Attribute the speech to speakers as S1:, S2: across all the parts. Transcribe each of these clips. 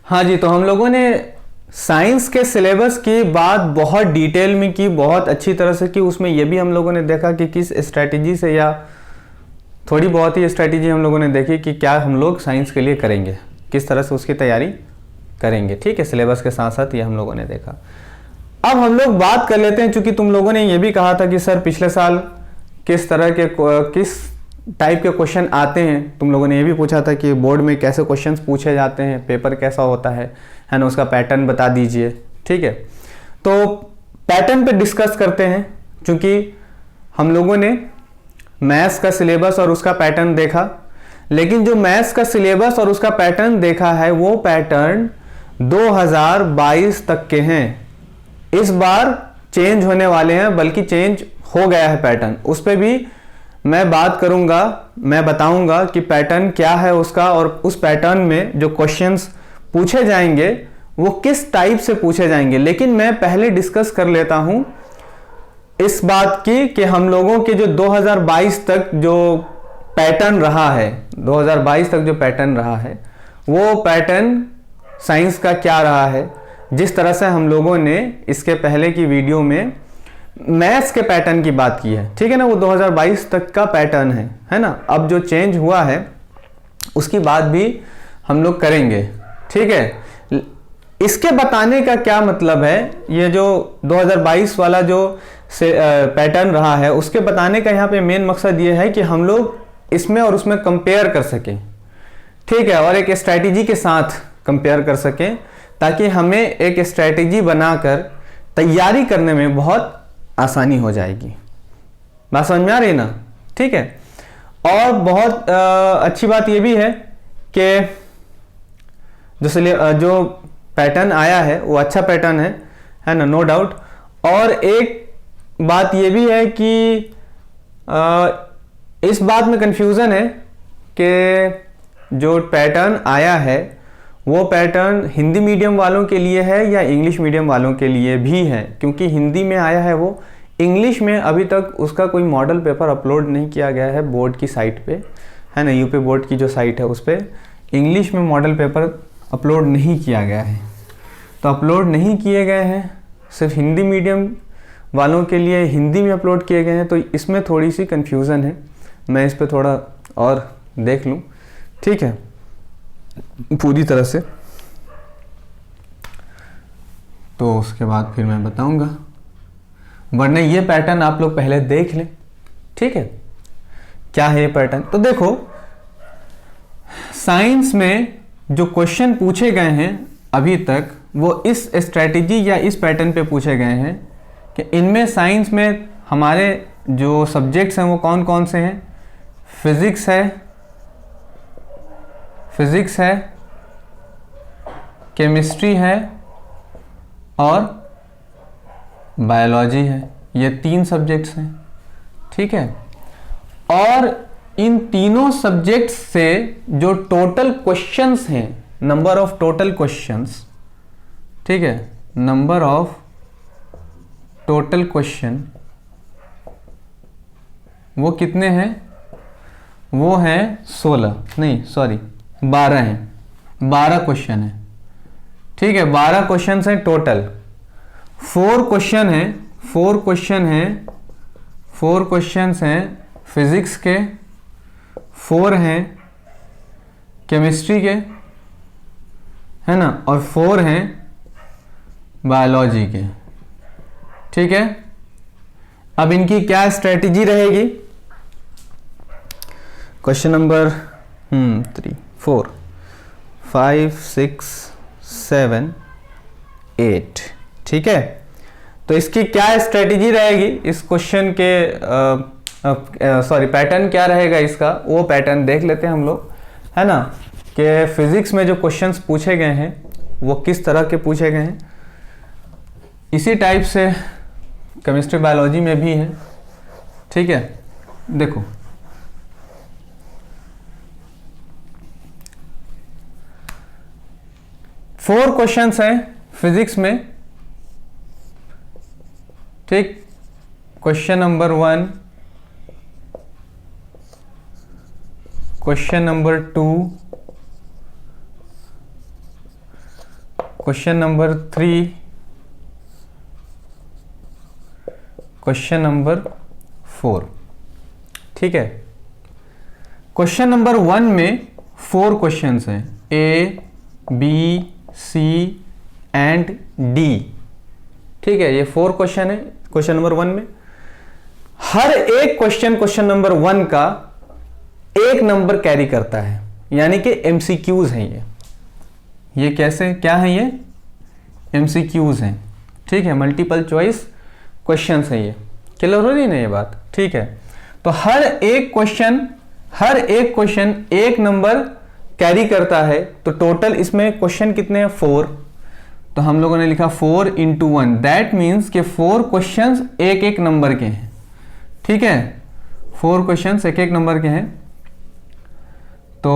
S1: हाँ जी, तो हम लोगों ने साइंस के सिलेबस की बात बहुत डिटेल में की, बहुत अच्छी तरह से की। उसमें ये भी हम लोगों ने देखा कि किस स्ट्रैटेजी से, या थोड़ी बहुत ही स्ट्रैटेजी हम लोगों ने देखी कि क्या हम लोग साइंस के लिए करेंगे, किस तरह से उसकी तैयारी करेंगे। ठीक है, सिलेबस के साथ साथ ये हम लोगों ने देखा। अब हम लोग बात कर लेते हैं, चूंकि तुम लोगों ने ये भी कहा था कि सर पिछले साल किस तरह के किस टाइप के क्वेश्चन आते हैं, तुम लोगों ने ये भी पूछा था कि बोर्ड में कैसे क्वेश्चंस पूछे जाते हैं, पेपर कैसा होता है ना, उसका पैटर्न बता दीजिए। ठीक है, तो पैटर्न पे डिस्कस करते हैं। क्योंकि हम लोगों ने मैथ्स का सिलेबस और उसका पैटर्न देखा, लेकिन जो मैथ्स का सिलेबस और उसका पैटर्न देखा है वो पैटर्न 2022 तक के हैं। इस बार चेंज होने वाले हैं, बल्कि चेंज हो गया है पैटर्न। उस पर भी मैं बात करूंगा, मैं बताऊंगा कि पैटर्न क्या है उसका, और उस पैटर्न में जो क्वेश्चंस पूछे जाएंगे वो किस टाइप से पूछे जाएंगे। लेकिन मैं पहले डिस्कस कर लेता हूं इस बात की कि हम लोगों के जो 2022 तक जो पैटर्न रहा है, 2022 तक जो पैटर्न रहा है वो पैटर्न साइंस का क्या रहा है। जिस तरह से हम लोगों ने इसके पहले की वीडियो में मैथ्स के पैटर्न की बात की है, ठीक है ना, वो 2022 तक का पैटर्न है ना। अब जो चेंज हुआ है उसकी बात भी हम लोग करेंगे। ठीक है, इसके बताने का क्या मतलब है, ये जो 2022 वाला जो पैटर्न रहा है उसके बताने का यहाँ पे मेन मकसद ये है कि हम लोग इसमें और उसमें कंपेयर कर सकें। ठीक है, और एक स्ट्रैटेजी के साथ कंपेयर कर सकें, ताकि हमें एक स्ट्रैटेजी बनाकर तैयारी करने में बहुत आसानी हो जाएगी। बात समझ में आ रही है ना। ठीक है, और बहुत अच्छी बात यह भी है कि जो पैटर्न आया है वो अच्छा पैटर्न है ना, नो डाउट। और एक बात यह भी है कि इस बात में कंफ्यूजन है कि जो पैटर्न आया है वो पैटर्न हिंदी मीडियम वालों के लिए है या इंग्लिश मीडियम वालों के लिए भी है। क्योंकि हिंदी में आया है वो, इंग्लिश में अभी तक उसका कोई मॉडल पेपर अपलोड नहीं किया गया है बोर्ड की साइट पे, है ना, यूपी बोर्ड की जो साइट है उस पर इंग्लिश में मॉडल पेपर अपलोड नहीं किया गया है। तो अपलोड नहीं किए गए हैं, सिर्फ हिंदी मीडियम वालों के लिए हिंदी में अपलोड किए गए हैं। तो इसमें थोड़ी सी कन्फ्यूज़न है, मैं इस पर थोड़ा और देख लूँ। ठीक है, पूरी तरह से, तो उसके बाद फिर मैं बताऊंगा, वरना ये पैटर्न आप लोग पहले देख लें। ठीक है, क्या है ये पैटर्न। तो देखो, साइंस में जो क्वेश्चन पूछे गए हैं अभी तक वो इस स्ट्रैटेजी या इस पैटर्न पे पूछे गए हैं कि इनमें साइंस में हमारे जो सब्जेक्ट्स हैं वो कौन कौन से हैं। फिजिक्स है, केमिस्ट्री है और बायोलॉजी है। ये 3 सब्जेक्ट्स हैं। ठीक है, और इन तीनों सब्जेक्ट्स से जो टोटल क्वेश्चंस हैं, नंबर ऑफ टोटल क्वेश्चंस, ठीक है, नंबर ऑफ टोटल क्वेश्चन वो कितने हैं, वो हैं 12 हैं, 12 क्वेश्चन है। ठीक है, 12 क्वेश्चन हैं टोटल। 4 क्वेश्चन हैं फिजिक्स के, 4 हैं केमिस्ट्री के, है ना, और 4 हैं बायोलॉजी के। ठीक है, अब इनकी क्या स्ट्रेटेजी रहेगी। Question number 3, 4, 5, 6, 7, 8। ठीक है, तो इसकी क्या स्ट्रेटेजी रहेगी, इस क्वेश्चन के पैटर्न क्या रहेगा इसका, वो पैटर्न देख लेते हैं हम लोग, है ना, कि फिजिक्स में जो क्वेश्चंस पूछे गए हैं वो किस तरह के पूछे गए हैं। इसी टाइप से केमिस्ट्री बायोलॉजी में भी है। ठीक है, देखो फोर क्वेश्चंस हैं फिजिक्स में। ठीक, question number 1, question number 2, question number 3, question number 4। ठीक है, क्वेश्चन नंबर 1 में 4 क्वेश्चंस हैं, A B C and D. ठीक है, ये 4 क्वेश्चन है क्वेश्चन नंबर 1 में। हर एक क्वेश्चन क्वेश्चन नंबर 1 का 1 नंबर कैरी करता है, यानी कि एमसीक्यूज हैं ये कैसे क्या है, ये एमसीक्यूज हैं। ठीक है, मल्टीपल चॉइस क्वेश्चंस है ये। क्लियर हो रही है ना ये बात? ठीक है, तो हर एक क्वेश्चन 1 नंबर कैरी करता है। तो टोटल इसमें क्वेश्चन कितने हैं? 4। तो हम लोगों ने लिखा 4 × 1, दैट मीन्स कि 4 क्वेश्चंस 1 नंबर के हैं। ठीक है, 4 क्वेश्चंस 1 नंबर के हैं, तो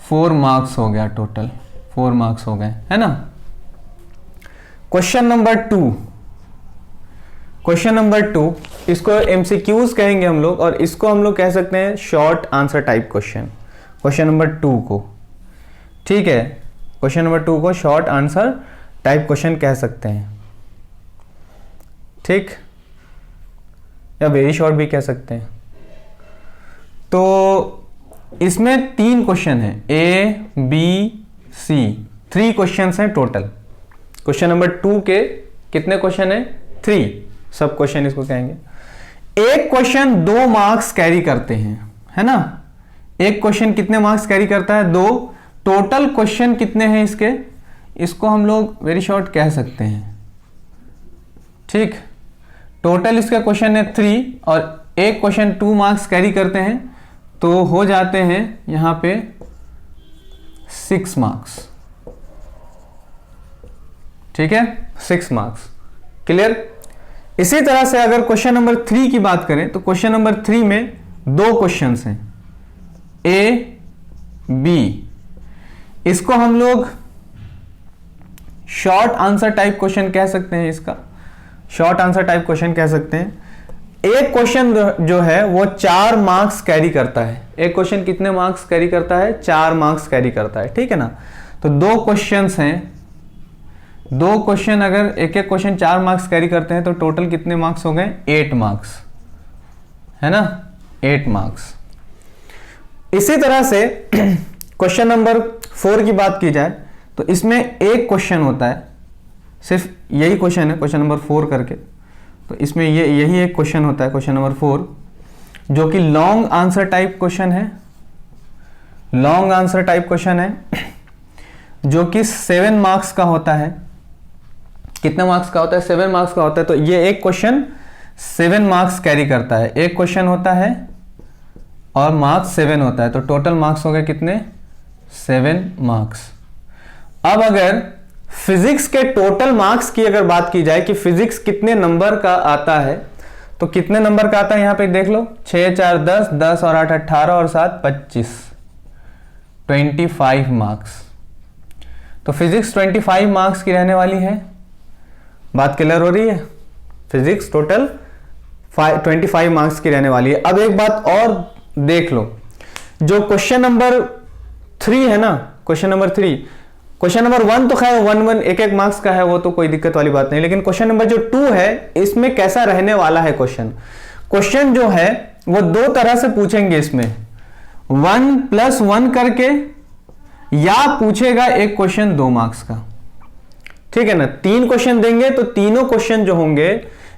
S1: 4 मार्क्स हो गया, टोटल 4 मार्क्स हो गए, है ना। क्वेश्चन नंबर 2, इसको एमसीक्यूज कहेंगे हम लोग, और इसको हम लोग कह सकते हैं short answer type question, question number 2 को। ठीक है, क्वेश्चन नंबर 2 को शॉर्ट आंसर टाइप क्वेश्चन कह सकते हैं। ठीक, या वेरी शॉर्ट भी कह सकते हैं। तो इसमें 3 क्वेश्चन हैं, ए बी सी, 3 क्वेश्चन हैं टोटल। क्वेश्चन नंबर 2 के कितने क्वेश्चन हैं? 3 सब क्वेश्चन इसको कहेंगे। एक क्वेश्चन 2 मार्क्स कैरी करते हैं, है ना। एक क्वेश्चन कितने मार्क्स कैरी करता है? 2। टोटल क्वेश्चन कितने हैं इसके? इसको हम लोग वेरी शॉर्ट कह सकते हैं। ठीक, टोटल इसका क्वेश्चन है 3 और एक क्वेश्चन 2 मार्क्स कैरी करते हैं, तो हो जाते हैं यहां पे 6 मार्क्स। ठीक है, 6 मार्क्स। क्लियर? इसी तरह से अगर क्वेश्चन नंबर 3 की बात करें, तो क्वेश्चन नंबर 3 में 2 क्वेश्चंस हैं, ए बी। इसको हम लोग शॉर्ट आंसर टाइप क्वेश्चन कह सकते हैं। इसका शॉर्ट आंसर टाइप क्वेश्चन कह सकते हैं। एक क्वेश्चन जो है वो 4 मार्क्स कैरी करता है। एक क्वेश्चन कितने मार्क्स कैरी करता है? 4 मार्क्स कैरी करता है। ठीक है ना। तो 2 क्वेश्चंस हैं, 2 क्वेश्चन अगर एक क्वेश्चन 4 मार्क्स कैरी करते हैं, तो टोटल कितने मार्क्स हो गए? 8 मार्क्स, है ना, 8 मार्क्स। इसी तरह से क्वेश्चन नंबर 4 की बात की जाए, तो इसमें एक क्वेश्चन होता है, सिर्फ यही क्वेश्चन है क्वेश्चन नंबर 4 करके। तो इसमें यही एक क्वेश्चन होता है क्वेश्चन नंबर 4, जो कि लॉन्ग आंसर टाइप क्वेश्चन है। लॉन्ग आंसर टाइप क्वेश्चन है जो कि 7 मार्क्स का होता है। कितने मार्क्स का होता है? 7 मार्क्स का होता है। तो ये एक क्वेश्चन 7 मार्क्स कैरी करता है। एक क्वेश्चन होता है और मार्क्स 7 होता है, तो टोटल मार्क्स हो गए कितने? 7 मार्क्स। अब अगर फिजिक्स के टोटल मार्क्स की अगर बात की जाए कि फिजिक्स कितने नंबर का आता है, तो कितने नंबर का आता है? यहां पे देख लो, 6 4 10, 10 और 8 18 और 7 25, 25 मार्क्स। तो फिजिक्स 25 मार्क्स की रहने वाली है। बात क्लियर हो रही है? फिजिक्स टोटल 25 मार्क्स की रहने वाली है। अब एक बात और देख लो, जो क्वेश्चन नंबर 3 है ना, क्वेश्चन नंबर 3, क्वेश्चन नंबर 1 तो खैर 1 एक मार्क्स का है, वो तो कोई दिक्कत वाली बात नहीं। लेकिन क्वेश्चन नंबर जो 2 है, इसमें कैसा रहने वाला है क्वेश्चन जो है वो 2 तरह से पूछेंगे इसमें, 1+1 करके, या पूछेगा एक क्वेश्चन 2 मार्क्स का। ठीक है ना। 3 क्वेश्चन देंगे, तो तीनों क्वेश्चन जो होंगे,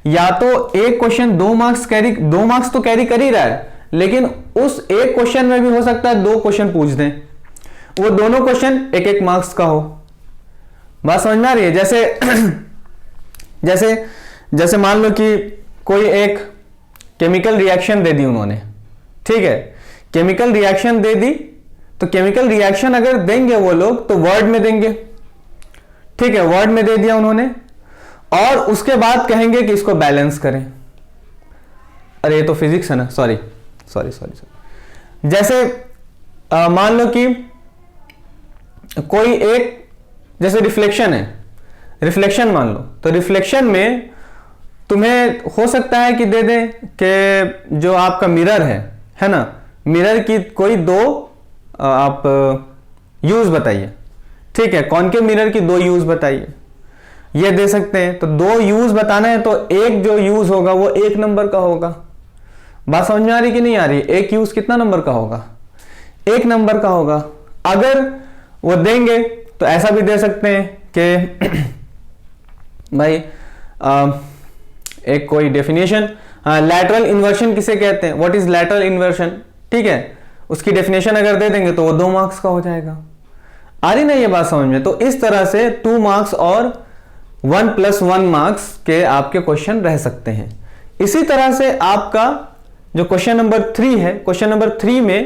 S1: या तो एक क्वेश्चन 2 मार्क्स तो कैरी कर ही रहा है, लेकिन उस एक क्वेश्चन में भी हो सकता है 2 क्वेश्चन पूछ दें, वो दोनों क्वेश्चन 1 मार्क्स का हो। बात समझ में आ रही है? जैसे मान लो कि कोई एक केमिकल रिएक्शन दे दी उन्होंने, ठीक है, केमिकल रिएक्शन दे दी, तो केमिकल रिएक्शन अगर देंगे वो लोग तो वर्ड में देंगे, ठीक है, वर्ड में दे दिया उन्होंने, और उसके बाद कहेंगे कि इसको बैलेंस करें। अरे ये तो फिजिक्स है ना, सॉरी। जैसे मान लो कि कोई एक, जैसे रिफ्लेक्शन है, रिफ्लेक्शन मान लो, तो रिफ्लेक्शन में तुम्हें हो सकता है कि दे दें कि जो आपका मिरर है ना, मिरर की कोई 2 आप यूज बताइए, ठीक है, कॉनकेव मिरर की 2 यूज बताइए, ये दे सकते हैं। तो 2 यूज बताना है तो एक जो यूज होगा वो 1 नंबर का होगा। बात समझ में आ रही कि नहीं आ रही? एक यूज कितना नंबर का होगा? 1 नंबर का होगा। अगर वो देंगे तो ऐसा भी दे सकते हैं कि भाई एक कोई डेफिनेशन, लैटरल इन्वर्शन किसे कहते हैं, व्हाट इज लैटरल इन्वर्शन, ठीक है, उसकी डेफिनेशन अगर दे देंगे तो वो 2 मार्क्स का हो जाएगा। आ रही ना ये बात समझ में? तो इस तरह से 2 मार्क्स और 1 + 1 मार्क्स के आपके क्वेश्चन रह सकते हैं। इसी तरह से आपका जो क्वेश्चन नंबर 3 है, क्वेश्चन नंबर 3 में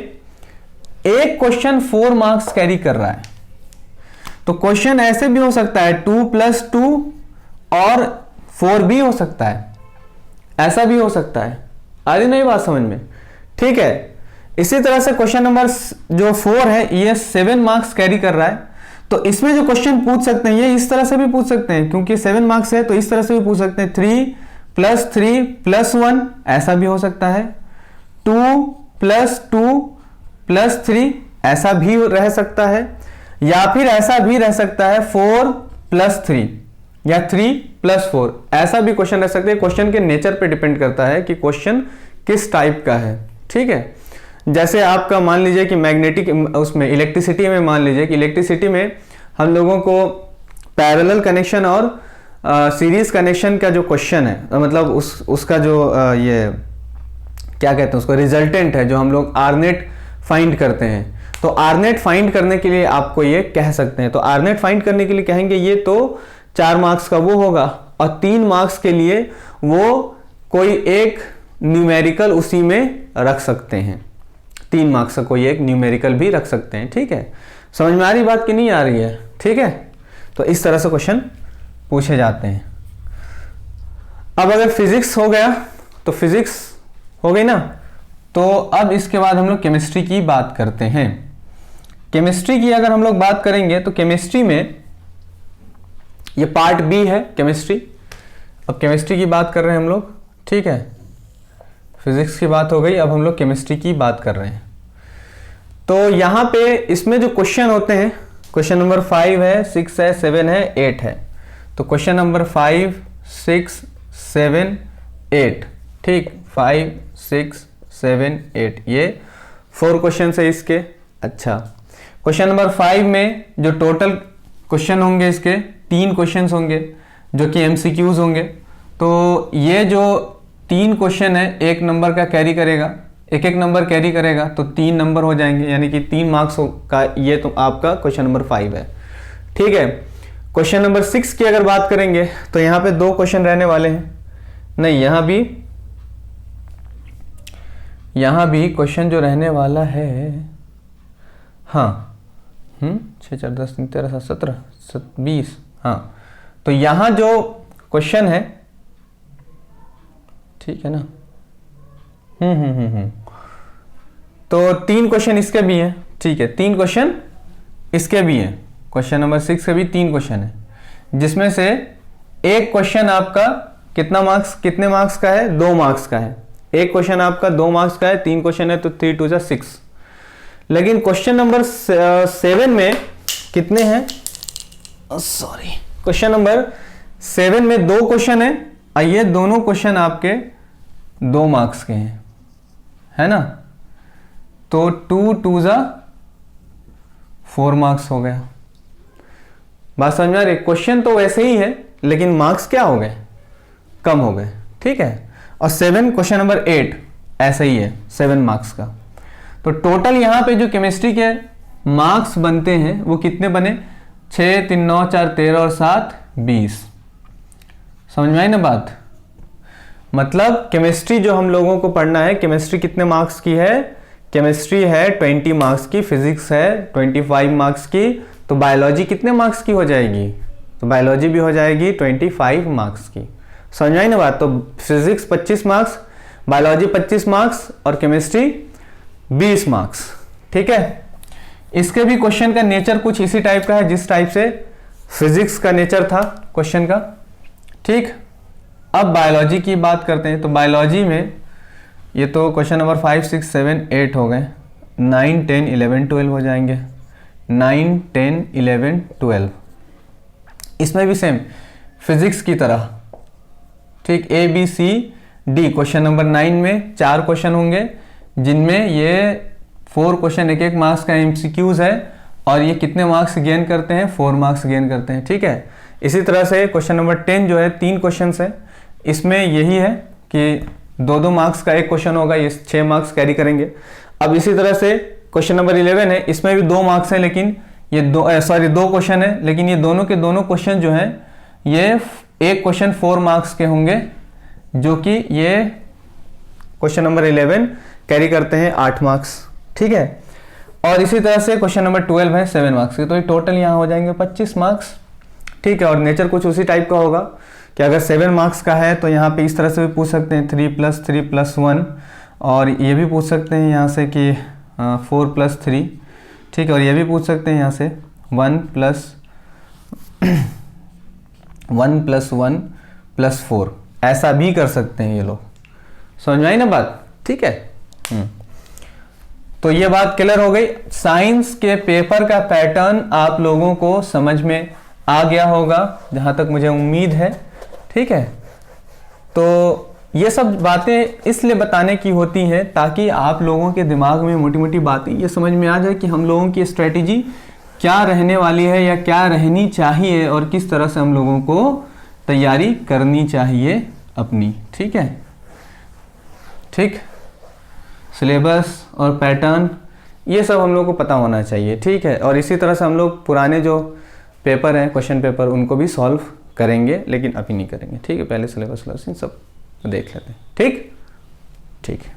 S1: एक क्वेश्चन 4 मार्क्स कैरी कर रहा है। तो क्वेश्चन ऐसे भी हो सकता है 2 + 2 और 4 भी हो सकता है, ऐसा भी हो सकता है। आ रही नहीं बात समझ में? ठीक है। इसी तरह से क्वेश्चन नंबर जो 4 है ये 7 मार्क्स कैरी कर रहा है। तो इसमें जो क्वेश्चन पूछ सकते हैं ये इस तरह से भी पूछ सकते हैं, क्योंकि 7 मार्क्स है तो इस तरह से भी पूछ सकते हैं 3 + 3 + 1, ऐसा भी हो सकता है। 2 + 2 + 3 ऐसा भी रह सकता है, या फिर ऐसा भी रह सकता है 4 + 3 या 3 + 4, ऐसा भी क्वेश्चन रह सकते हैं। क्वेश्चन के नेचर पे डिपेंड करता है कि क्वेश्चन किस टाइप का है। ठीक है, जैसे आपका मान लीजिए कि मैग्नेटिक, उसमें इलेक्ट्रिसिटी में मान लीजिए कि इलेक्ट्रिसिटी में हम लोगों को पैरेलल कनेक्शन और सीरीज कनेक्शन का जो क्वेश्चन है, मतलब उसका जो ये क्या कहते हैं उसको, रिजल्टेंट है, जो हम लोग आरनेट फाइंड करते हैं। तो आरनेट फाइंड करने के लिए आपको ये कह सकते हैं, तो आरनेट फाइंड करने के लिए कहेंगे ये तो 4 मार्क्स का वो होगा, और 3 मार्क्स के लिए वो कोई एक न्यूमेरिकल उसी में रख सकते हैं। 3 मार्क्स का कोई एक न्यूमेरिकल भी रख सकते हैं। ठीक है, समझ में आ रही बात कि नहीं आ रही है? ठीक है, तो इस तरह से क्वेश्चन पूछे जाते हैं। अब अगर फिजिक्स हो गया तो फिजिक्स हो गई ना, तो अब इसके बाद हम लोग केमिस्ट्री की बात करते हैं। केमिस्ट्री की अगर हम लोग बात करेंगे तो केमिस्ट्री में ये पार्ट बी है केमिस्ट्री। अब केमिस्ट्री की बात कर रहे हैं हम लोग। ठीक है, फिजिक्स की बात हो गई, अब हम लोग केमिस्ट्री की बात कर रहे हैं। तो यहाँ पे इसमें जो क्वेश्चन होते हैं, क्वेश्चन नंबर 5 है, 6 है, 7 है, 8 है। तो क्वेश्चन नंबर 5, 6, 7, 8, ठीक, 5, 6, 7, 8, ये 4 क्वेश्चन है इसके। अच्छा, क्वेश्चन नंबर 5 में जो टोटल क्वेश्चन होंगे इसके 3 क्वेश्चन होंगे जो कि MCQs होंगे। तो ये जो 3 क्वेश्चन है 1 नंबर का कैरी करेगा, एक नंबर कैरी करेगा, तो 3 नंबर हो जाएंगे, यानी कि 3 मार्क्स का ये तो आपका क्वेश्चन नंबर 5 है। ठीक है, क्वेश्चन नंबर 6 की अगर बात करेंगे तो यहाँ पे 2 क्वेश्चन रहने वाले हैं। नहीं, यहाँ भी क्वेश्चन जो रहने वाला है, हाँ, 6, 4, 10, 3, 13, 17, 20, हाँ, तो यहाँ जो क्वेश्चन है, ठीक है ना, तो 3 क्वेश्चन इसके भी हैं। ठीक है, 3 क्वेश्चन इसके भी हैं। क्वेश्चन नंबर 6 के भी 3 क्वेश्चन है, जिसमें से एक क्वेश्चन आपका कितने मार्क्स का है? 2 मार्क्स का है। एक क्वेश्चन आपका 2 मार्क्स का है, 3 क्वेश्चन है तो 3 2 6। लेकिन क्वेश्चन नंबर 7 में कितने हैं? सॉरी, क्वेश्चन नंबर 7 में 2 क्वेश्चन है, और ये दोनों क्वेश्चन आपके 2 मार्क्स के हैं, है ना। तो 2 2 4 मार्क्स हो गया। बात समझ में आ रही? क्वेश्चन तो वैसे ही है, लेकिन मार्क्स क्या हो गए? कम हो गए। ठीक है, और 7 क्वेश्चन नंबर 8 ऐसा ही है, 7 मार्क्स का। तो टोटल यहाँ पे जो केमिस्ट्री के मार्क्स बनते हैं वो कितने बने? 6 3 9 4 13 और 7 20। समझ में आई ना बात? मतलब केमिस्ट्री जो हम लोगों को पढ़ना है, केमिस्ट्री कितने मार्क्स की है? केमिस्ट्री है 20 मार्क्स की, फिजिक्स है 25 मार्क्स की, तो बायोलॉजी कितने मार्क्स की हो जाएगी? तो बायोलॉजी भी हो जाएगी 25 मार्क्स की। समझ में आई ना बात? तो फिजिक्स 25 मार्क्स, बायोलॉजी 25 मार्क्स और केमिस्ट्री 20 मार्क्स। ठीक है, इसके भी क्वेश्चन का नेचर कुछ इसी टाइप का है जिस टाइप से फिजिक्स का नेचर था क्वेश्चन का। ठीक, अब बायोलॉजी की बात करते हैं। तो बायोलॉजी में ये तो क्वेश्चन नंबर 5 6 7 8 हो गए, 9 10 11 12 हो जाएंगे। 9, 10, 11, 12। इसमें भी सेम फिजिक्स की तरह, ठीक, ABCD क्वेश्चन नंबर 9 में 4 क्वेश्चन होंगे, जिनमें ये 4 क्वेश्चन 1-1 मार्क्स का MCQs है, और ये कितने मार्क्स गेन करते हैं, 4 मार्क्स गेन करते हैं, ठीक है। इसी तरह से क्वेश्चन नंबर 10 जो है 3 क्वेश्चन है, इसमें यही है कि 2-2 मार्क्स का एक क्वेश्चन होगा, ये 6 मार्क्स कैरी करेंगे। अब इसी तरह से क्वेश्चन नंबर 11 है, इसमें भी 2 मार्क्स हैं, लेकिन ये 2 क्वेश्चन है, लेकिन ये दोनों के दोनों क्वेश्चन जो हैं ये एक क्वेश्चन 4 मार्क्स के होंगे, जो कि ये क्वेश्चन नंबर 11 कैरी करते हैं 8 मार्क्स, ठीक है। और इसी तरह से क्वेश्चन नंबर 12 है 7 मार्क्स के, तो ये टोटल यहाँ हो जाएंगे 25 मार्क्स, ठीक है। और नेचर कुछ उसी टाइप का होगा कि अगर 7 मार्क्स का है तो यहाँ पे इस तरह से भी पूछ सकते हैं 3 + 3 + 1, और ये भी पूछ सकते हैं यहाँ से कि 4 + 3, ठीक है। और ये भी पूछ सकते हैं यहाँ से 1 + 1 + 4, ऐसा भी कर सकते हैं ये लोग। समझ में आई ना बात, ठीक है। तो ये बात क्लियर हो गई। साइंस के पेपर का पैटर्न आप लोगों को समझ में आ गया होगा, जहां तक मुझे उम्मीद है, ठीक है। तो ये सब बातें इसलिए बताने की होती हैं ताकि आप लोगों के दिमाग में मोटी मोटी बातें ये समझ में आ जाए कि हम लोगों की स्ट्रेटेजी क्या रहने वाली है या क्या रहनी चाहिए, और किस तरह से हम लोगों को तैयारी करनी चाहिए अपनी, ठीक है। ठीक, सिलेबस और पैटर्न ये सब हम लोग को पता होना चाहिए, ठीक है। और इसी तरह से हम लोग पुराने जो पेपर हैं, क्वेश्चन पेपर, उनको भी सॉल्व करेंगे, लेकिन अभी नहीं करेंगे, ठीक है। पहले सिलेबस इन सब देख लेते हैं, ठीक ठीक है।